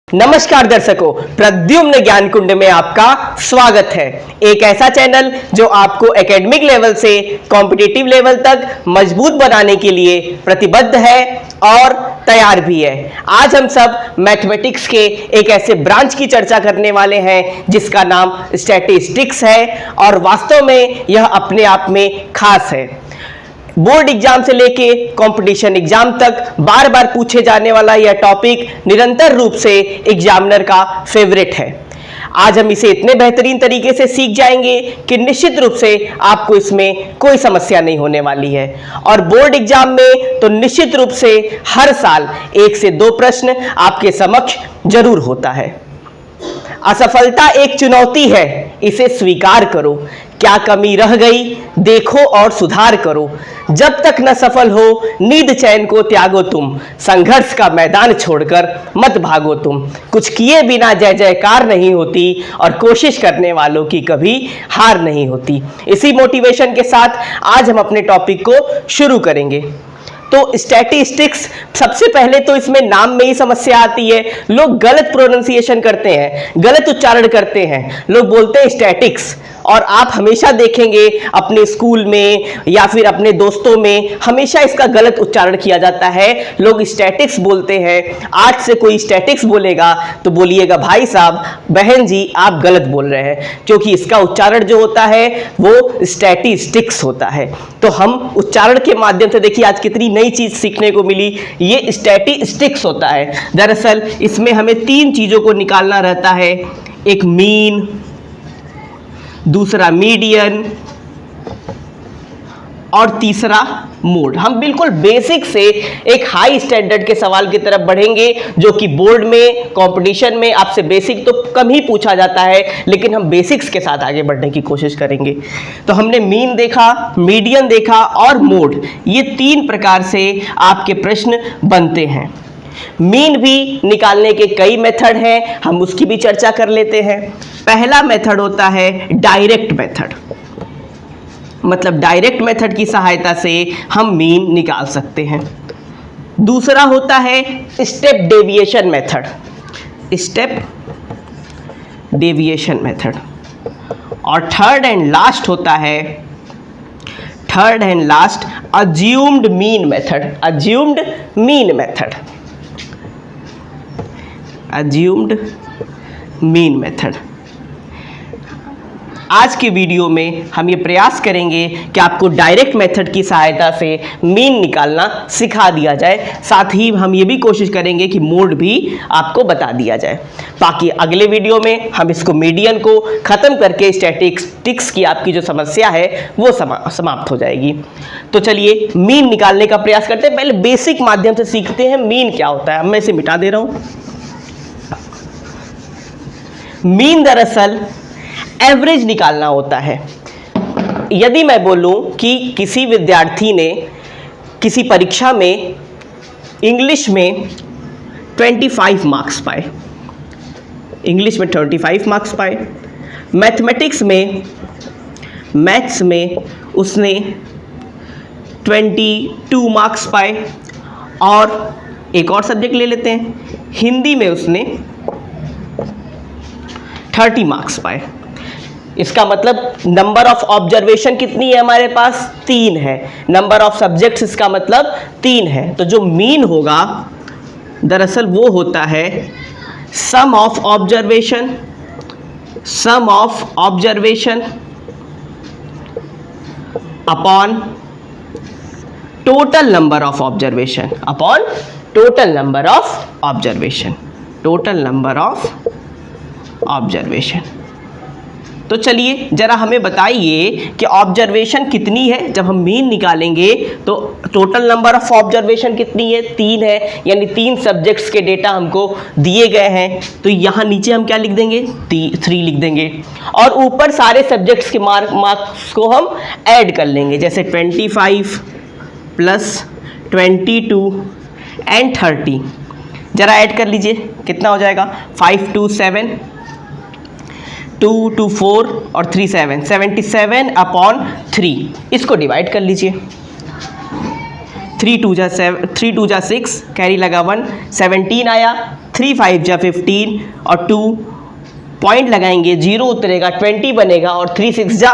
नमस्कार दर्शकों, प्रद्युम्न ज्ञान कुंड में आपका स्वागत है। एक ऐसा चैनल जो आपको एकेडमिक लेवल से कॉम्पिटिटिव लेवल तक मजबूत बनाने के लिए प्रतिबद्ध है और तैयार भी है। आज हम सब मैथमेटिक्स के एक ऐसे ब्रांच की चर्चा करने वाले हैं जिसका नाम स्टैटिस्टिक्स है और वास्तव में यह अपने आप में खास है। बोर्ड एग्जाम से लेके कंपटीशन एग्जाम तक बार बार पूछे जाने वाला यह टॉपिक निरंतर रूप से एग्जामिनर का फेवरेट है। आज हम इसे इतने बेहतरीन तरीके से सीख जाएंगे कि निश्चित रूप से आपको इसमें कोई समस्या नहीं होने वाली है। और बोर्ड एग्जाम में तो निश्चित रूप से हर साल 1 से 2 प्रश्न आपके समक्ष जरूर होता है। असफलता एक चुनौती है, इसे स्वीकार करो। क्या कमी रह गई देखो और सुधार करो। जब तक न सफल हो नींद चैन को त्यागो तुम। संघर्ष का मैदान छोड़कर मत भागो तुम। कुछ किए बिना जय जयकार नहीं होती और कोशिश करने वालों की कभी हार नहीं होती। इसी मोटिवेशन के साथ आज हम अपने टॉपिक को शुरू करेंगे। तो स्टैटिस्टिक्स, सबसे पहले तो इसमें नाम में ही समस्या आती है। लोग गलत प्रोनाउंसिएशन करते हैं, गलत उच्चारण करते हैं। लोग बोलते हैं स्टैटिक्स, और आप हमेशा देखेंगे अपने स्कूल में या फिर अपने दोस्तों में हमेशा इसका गलत उच्चारण किया जाता है। लोग स्टैटिक्स बोलते हैं। आज से कोई स्टैटिक्स बोलेगा तो बोलिएगा भाई साहब, बहन जी आप गलत बोल रहे हैं, क्योंकि इसका उच्चारण जो होता है वो स्टैटिस्टिक्स होता है। तो हम उच्चारण के माध्यम से देखिए आज कितनी नई चीज सीखने को मिली। ये स्टैटिस्टिक्स होता है। दरअसल इसमें हमें 3 चीजों को निकालना रहता है। एक मीन, दूसरा मीडियन और तीसरा मोड। हम बिल्कुल बेसिक से एक हाई स्टैंडर्ड के सवाल की तरफ बढ़ेंगे, जो कि बोर्ड में कंपटीशन में आपसे बेसिक तो कम ही पूछा जाता है, लेकिन हम बेसिक्स के साथ आगे बढ़ने की कोशिश करेंगे। तो हमने मीन देखा, मीडियन देखा और मोड, ये 3 प्रकार से आपके प्रश्न बनते हैं। मीन भी निकालने के कई मेथड हैं, हम उसकी भी चर्चा कर लेते हैं। पहला मेथड होता है डायरेक्ट मेथड, मतलब डायरेक्ट मेथड की सहायता से हम मीन निकाल सकते हैं। दूसरा होता है step deviation method, step deviation method. और थर्ड एंड लास्ट होता है assumed mean method, assumed mean method, assumed mean method. आज के वीडियो में हम ये प्रयास करेंगे कि आपको डायरेक्ट मेथड की सहायता से मीन निकालना सिखा दिया जाए। साथ ही हम ये भी कोशिश करेंगे कि मोड भी आपको बता दिया जाए। बाकी अगले वीडियो में हम इसको मीडियन को ख़त्म करके स्टैटिस्टिक्स की आपकी जो समस्या है वो समाप्त हो जाएगी। तो चलिए मीन निकालने का प्रयास करते हैं। पहले बेसिक माध्यम से सीखते हैं मीन क्या होता है। मैं इसे मिटा दे रहा हूँ। मीन दरअसल एवरेज निकालना होता है। यदि मैं बोलूं कि किसी विद्यार्थी ने किसी परीक्षा में इंग्लिश में 25 मार्क्स पाए, इंग्लिश में 25 मार्क्स पाए, मैथमेटिक्स में, मैथ्स में उसने 22 मार्क्स पाए, और एक और सब्जेक्ट ले लेते हैं, हिंदी में उसने 30 मार्क्स पाए। इसका मतलब नंबर ऑफ ऑब्जर्वेशन कितनी है हमारे पास? 3 है। नंबर ऑफ सब्जेक्ट्स इसका मतलब 3 है। तो जो मीन होगा दरअसल वो होता है sum of observation, sum of observation upon total number of observation, upon total number of observation, total number of observation. तो चलिए जरा हमें बताइए कि ऑब्जर्वेशन कितनी है। जब हम मीन निकालेंगे तो टोटल नंबर ऑफ ऑब्जर्वेशन कितनी है? 3 है, यानी 3 सब्जेक्ट्स के डेटा हमको दिए गए हैं। तो यहाँ नीचे हम क्या लिख देंगे? 3 लिख देंगे, और ऊपर सारे सब्जेक्ट्स के मार्क्स को हम ऐड कर लेंगे। जैसे 25 प्लस 22 एंड 30, जरा ऐड कर लीजिए, कितना हो जाएगा? 5 2 7, 2 2 4 और 3 7, 77 अपॉन 3। इसको डिवाइड कर लीजिए। 3 2 जा 6, कैरी लगा 1, 17 आया, 3 5 जा 15 और 2 पॉइंट लगाएंगे, 0 उतरेगा, 20 बनेगा और 3 6 जा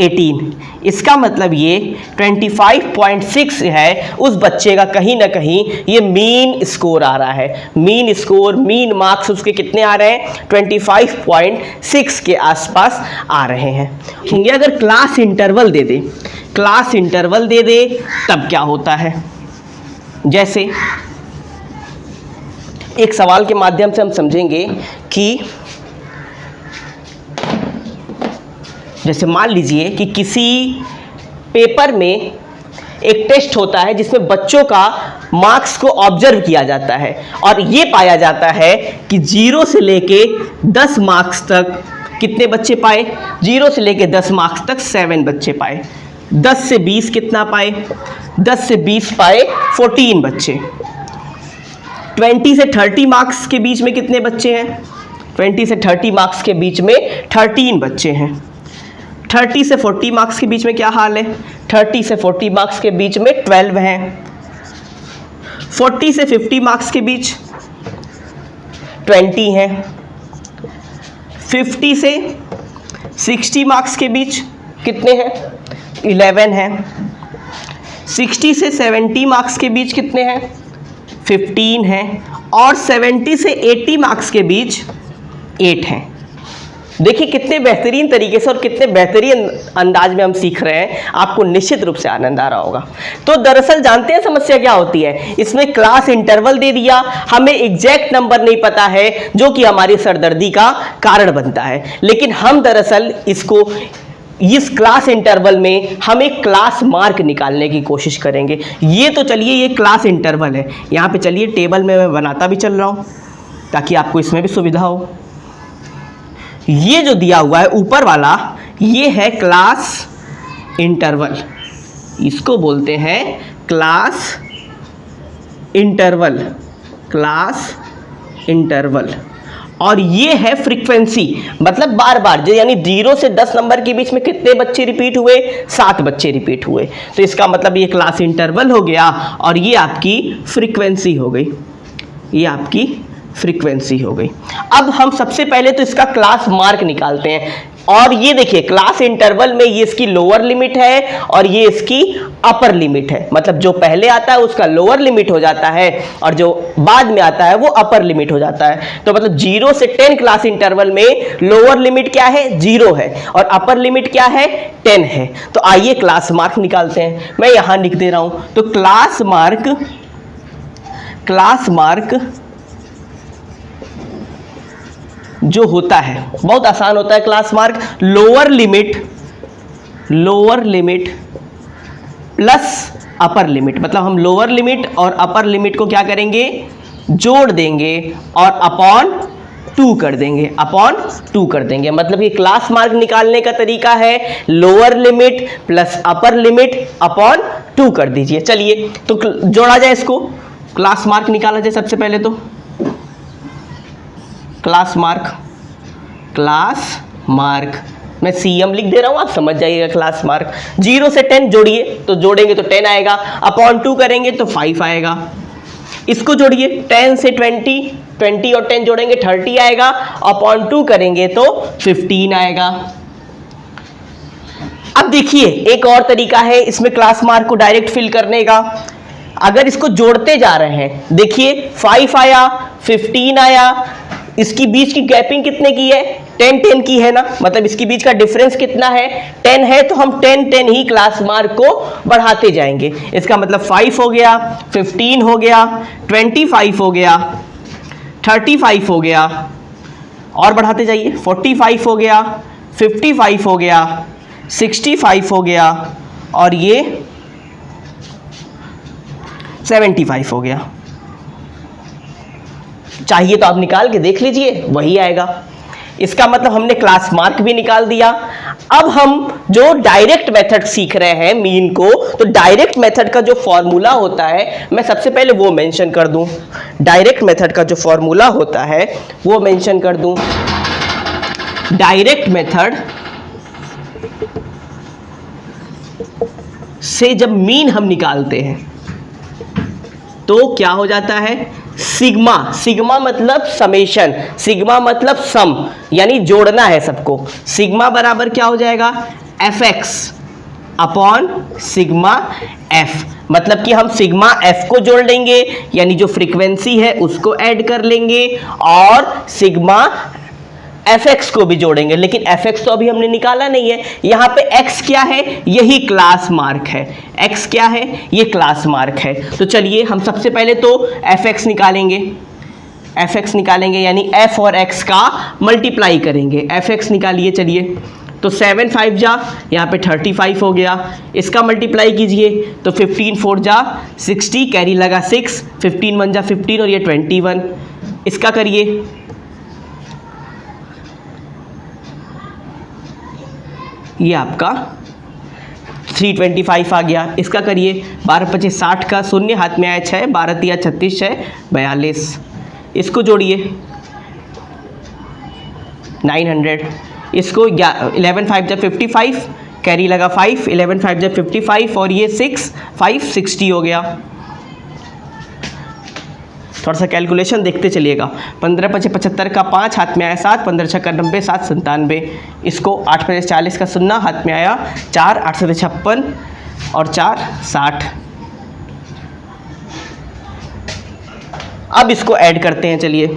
18। इसका मतलब ये 25.6 है उस बच्चे का कहीं ना कहीं ये मीन स्कोर आ रहा है। मीन स्कोर, मीन मार्क्स उसके कितने आ रहे हैं? 25.6 के आसपास आ रहे हैं। ये अगर क्लास इंटरवल दे दे, क्लास इंटरवल दे दे तब क्या होता है? जैसे एक सवाल के माध्यम से हम समझेंगे कि जैसे मान लीजिए कि किसी पेपर में एक टेस्ट होता है जिसमें बच्चों का मार्क्स को ऑब्जर्व किया जाता है और ये पाया जाता है कि 0 से लेके 10 मार्क्स तक कितने बच्चे पाए? 0 से लेके 10 मार्क्स तक 7 बच्चे पाए। 10 से 20 कितना पाए? 10 से 20 पाए 14 बच्चे। 20 से 30 मार्क्स के बीच में कितने बच्चे हैं? 20 से 30 मार्क्स के बीच में 13 बच्चे हैं। 30 से 40 मार्क्स के बीच में क्या हाल है? 30 से 40 मार्क्स के बीच में 12 हैं। 40 से 50 मार्क्स के बीच 20 हैं। 50 से 60 मार्क्स के बीच कितने हैं? 11 हैं। 60 से 70 मार्क्स के बीच कितने हैं? 15 हैं। और 70 से 80 मार्क्स के बीच 8 हैं। देखिए कितने बेहतरीन तरीके से और कितने बेहतरीन अंदाज में हम सीख रहे हैं, आपको निश्चित रूप से आनंद आ रहा होगा। तो दरअसल जानते हैं समस्या क्या होती है? इसमें क्लास इंटरवल दे दिया, हमें एग्जैक्ट नंबर नहीं पता है जो कि हमारी सरदर्दी का कारण बनता है। लेकिन हम दरअसल इसको इस क्लास इंटरवल में हम एक क्लास मार्क निकालने की कोशिश करेंगे। ये तो चलिए ये क्लास इंटरवल है, यहाँ पे चलिए टेबल में मैं बनाता भी चल रहा हूँ ताकि आपको इसमें भी सुविधा हो। ये जो दिया हुआ है ऊपर वाला, ये है क्लास इंटरवल, इसको बोलते हैं क्लास इंटरवल, क्लास इंटरवल। और ये है फ्रीक्वेंसी, मतलब बार बार, यानी 0 से 10 नंबर के बीच में कितने बच्चे रिपीट हुए? 7 बच्चे रिपीट हुए। तो इसका मतलब ये क्लास इंटरवल हो गया और ये आपकी फ्रीक्वेंसी हो गई, ये आपकी फ्रीक्वेंसी हो गई। अब हम सबसे पहले तो इसका क्लास मार्क निकालते हैं। और ये देखिए क्लास इंटरवल में ये इसकी लोअर लिमिट है और ये इसकी अपर लिमिट है, मतलब जो पहले आता है उसका लोअर लिमिट हो जाता है और जो बाद में आता है वो अपर लिमिट हो जाता है। तो मतलब 0 से 10 क्लास इंटरवल में लोअर लिमिट क्या है? 0 है और अपर लिमिट क्या है? 10 है। तो आइए क्लास मार्क निकालते हैं। मैं यहां लिख दे रहा हूं। तो क्लास मार्क जो होता है बहुत आसान होता है। Class mark lower limit plus upper limit, मतलब हम लोअर लिमिट और अपर लिमिट को क्या करेंगे? जोड़ देंगे और अपॉन 2 कर देंगे, मतलब ये क्लास मार्क निकालने का तरीका है lower limit plus upper limit upon 2 कर दीजिए। चलिए तो जोड़ा जाए, इसको क्लास मार्क निकाला जाए। सबसे पहले तो क्लास मार्क मैं CM लिख दे रहा हूं, आप समझ जाइएगा। क्लास मार्क 0 से 10 जोड़िए, तो जोड़ेंगे तो 10 आएगा, अपॉन 2 करेंगे तो 5 आएगा। इसको जोड़िए 10 से 20 और 10 जोड़ेंगे 30 आएगा, अपॉन 2 करेंगे तो 15 आएगा। अब देखिए एक और तरीका है इसमें क्लास मार्क को डायरेक्ट फिल करने का। अगर इसको जोड़ते जा रहे हैं, देखिए 5 आया, 15 आया, इसकी बीच की गैपिंग कितने की है? 10 की है ना, मतलब इसके बीच का डिफरेंस कितना है? 10 है। तो हम 10 ही क्लास मार्क को बढ़ाते जाएंगे। इसका मतलब 5 हो गया, 15 हो गया, 25 हो गया, 35 हो गया, और बढ़ाते जाइए, 45 हो गया, 55 हो गया, 65 हो गया और ये 75 हो गया। चाहिए तो आप निकाल के देख लीजिए, वही आएगा। इसका मतलब हमने क्लास मार्क भी निकाल दिया। अब हम जो डायरेक्ट मेथड सीख रहे हैं मीन को, तो डायरेक्ट मेथड का जो फॉर्मूला होता है मैं सबसे पहले वो मेंशन कर दूं। डायरेक्ट मेथड का जो फॉर्मूला होता है वो मेंशन कर दूं। डायरेक्ट मेथड से जब मीन हम निकालते हैं, तो क्या हो जाता है सिग्मा। सिग्मा मतलब समेशन, सिग्मा मतलब सम, यानी जोड़ना है सबको। सिग्मा बराबर क्या हो जाएगा F x upon sigma F, मतलब कि हम सिग्मा एफ को जोड़ लेंगे, यानी जो फ्रीक्वेंसी है उसको ऐड कर लेंगे और सिग्मा एफ एक्स को भी जोड़ेंगे। लेकिन एफ एक्स तो अभी हमने निकाला नहीं है, यहाँ पे एक्स क्या है, यही क्लास मार्क है। एक्स क्या है, ये क्लास मार्क है। तो चलिए हम सबसे पहले तो एफ एक्स निकालेंगे। एफ एक्स निकालेंगे यानी एफ और एक्स का मल्टीप्लाई करेंगे। एफ एक्स निकालिए, चलिए। तो 7 5 जा, यहाँ पे 35 हो गया। इसका मल्टीप्लाई कीजिए तो 15 4 जा 60, कैरी लगा 6, 15 1 जा 15 और ये 21। इसका करिए, ये आपका 325 आ गया। इसका करिए 12 25 60 का शून्य हाथ में आया 6, 12 3 36 6 42। इसको जोड़िए 900। इसको 11 5 जा 55, कैरी लगा 5, 11 5 जा 55 और ये 6 5 60 हो गया। थोड़ा सा कैलकुलेशन देखते चलिएगा। 15 5 75 का 5 हाथ में आया 7, 15 6 90 7 97। इसको 8 5 40 का शून्य हाथ में आया 4, 8 7 56 और 4 60। अब इसको ऐड करते हैं, चलिए।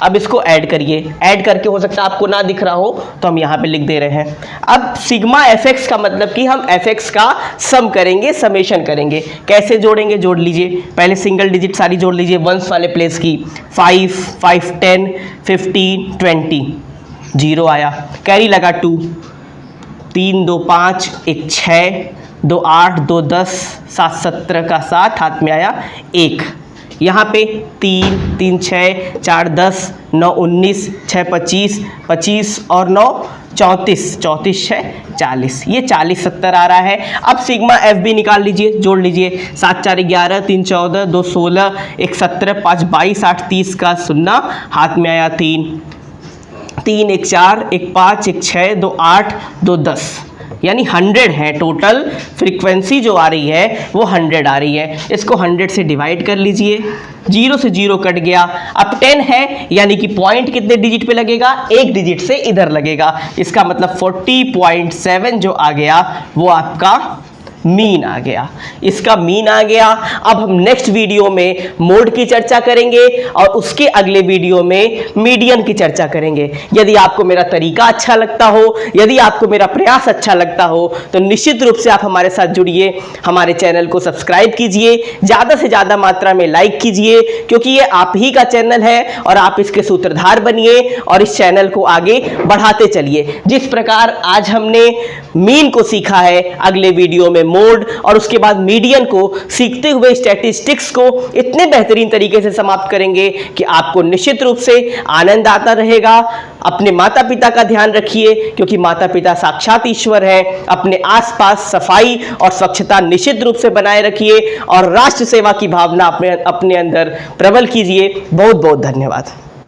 अब इसको ऐड करिए, ऐड करके हो सकता है आपको ना दिख रहा हो तो हम यहाँ पे लिख दे रहे हैं। अब सिग्मा एफ एक्स का मतलब कि हम एफ एक्स का सम करेंगे, समेशन करेंगे। कैसे जोड़ेंगे, जोड़ लीजिए। पहले सिंगल डिजिट सारी जोड़ लीजिए वंस वाले प्लेस की। 5 5 10 15 20, 0 आया, कैरी लगा 2, 3 2 5 1 6 2 8 2 10 7 17 का 7 हाथ में आया 1। यहाँ पे 3 3 6 4 10 9 19 6 25 25 और 9 34, 34 6 40, ये 40 70 आ रहा है। अब सिग्मा एफ भी निकाल लीजिए, जोड़ लीजिए। 7 4 11 3 14 2 16 1 17 5 22 8 30 का शून्य हाथ में आया 3, 3 1 4 1 5 1 6 2 8 2 10, यानी 100 है टोटल। फ्रीक्वेंसी जो आ रही है वो 100 आ रही है। इसको 100 से डिवाइड कर लीजिए, 0 से 0 कट गया। अब 10 है, यानी कि पॉइंट कितने डिजिट पे लगेगा, एक डिजिट से इधर लगेगा। इसका मतलब 40.7 जो आ गया वो आपका मीन आ गया। इसका मीन आ गया। अब हम नेक्स्ट वीडियो में मोड की चर्चा करेंगे और उसके अगले वीडियो में मीडियन की चर्चा करेंगे। यदि आपको मेरा तरीका अच्छा लगता हो, यदि आपको मेरा प्रयास अच्छा लगता हो तो निश्चित रूप से आप हमारे साथ जुड़िए, हमारे चैनल को सब्सक्राइब कीजिए, ज़्यादा से ज़्यादा मात्रा में लाइक कीजिए, क्योंकि ये आप ही का चैनल है और आप इसके सूत्रधार बनिए और इस चैनल को आगे बढ़ाते चलिए। जिस प्रकार आज हमने मीन को सीखा है, अगले वीडियो में मोड और उसके बाद मीडियन को सीखते हुए स्टैटिस्टिक्स को इतने बेहतरीन तरीके से समाप्त करेंगे कि आपको निश्चित रूप से आनंद आता रहेगा। अपने माता पिता का ध्यान रखिए, क्योंकि माता पिता साक्षात ईश्वर है। अपने आसपास सफाई और स्वच्छता निश्चित रूप से बनाए रखिए और राष्ट्र सेवा की भावना अपने अंदर प्रबल कीजिए। बहुत बहुत धन्यवाद।